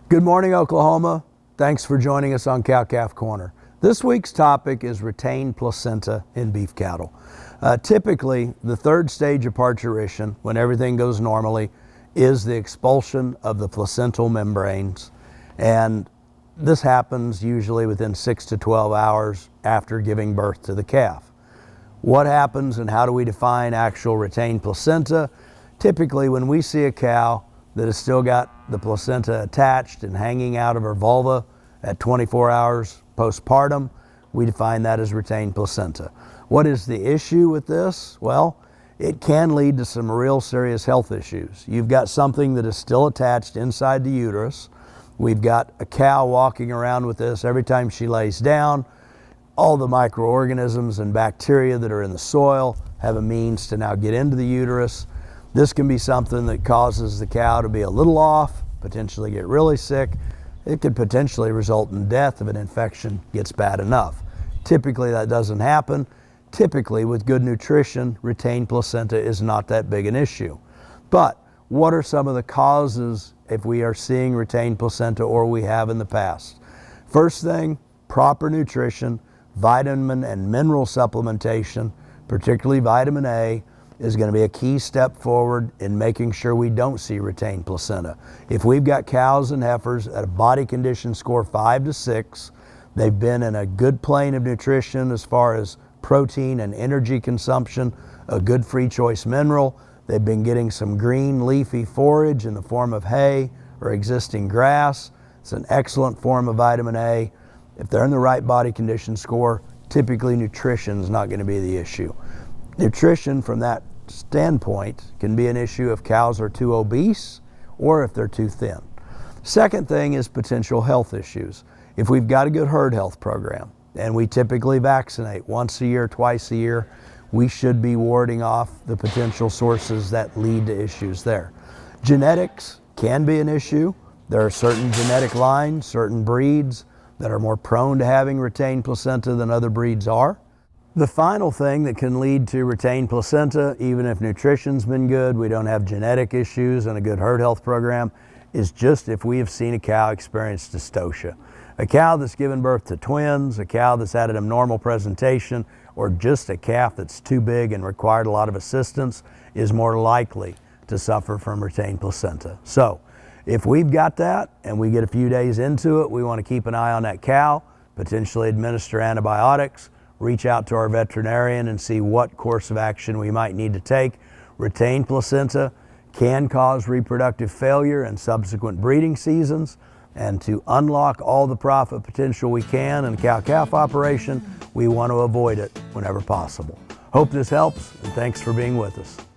Good morning, Oklahoma. Thanks for joining us on Cow-Calf Corner. This week's topic is retained placenta in beef cattle. Typically, the third stage of parturition, when everything goes normally, is the expulsion of the placental membranes. And this happens usually within 6 to 12 hours after giving birth to the calf. What happens and how do we define actual retained placenta? Typically, when we see a cow that has still got the placenta attached and hanging out of her vulva at 24 hours postpartum, we define that as retained placenta. What is the issue with this? Well, it can lead to some real serious health issues. You've got something that is still attached inside the uterus. We've got a cow walking around with this every time she lays down. All the microorganisms and bacteria that are in the soil have a means to now get into the uterus. This can be something that causes the cow to be a little off, potentially get really sick. It could potentially result in death if an infection gets bad enough. Typically that doesn't happen. Typically with good nutrition, retained placenta is not that big an issue. But what are some of the causes if we are seeing retained placenta or we have in the past? First thing, proper nutrition, vitamin and mineral supplementation, particularly vitamin A, is going to be a key step forward in making sure we don't see retained placenta. If we've got cows and heifers at a body condition score 5 to 6, they've been in a good plane of nutrition as far as protein and energy consumption, a good free choice mineral, they've been getting some green leafy forage in the form of hay or existing grass, it's an excellent form of vitamin A. If they're in the right body condition score, typically nutrition is not going to be the issue. Nutrition from that standpoint can be an issue if cows are too obese or if they're too thin. Second thing is potential health issues. If we've got a good herd health program and we typically vaccinate once a year, twice a year, we should be warding off the potential sources that lead to issues there. Genetics can be an issue. There are certain genetic lines, certain breeds that are more prone to having retained placenta than other breeds are. The final thing that can lead to retained placenta, even if nutrition's been good, we don't have genetic issues and a good herd health program, is just if we have seen a cow experience dystocia. A cow that's given birth to twins, a cow that's had an abnormal presentation, or just a calf that's too big and required a lot of assistance is more likely to suffer from retained placenta. So if we've got that and we get a few days into it, we want to keep an eye on that cow, potentially administer antibiotics, reach out to our veterinarian and see what course of action we might need to take. Retained placenta can cause reproductive failure and subsequent breeding seasons, and to unlock all the profit potential we can in a cow-calf operation, we want to avoid it whenever possible. Hope this helps, and thanks for being with us.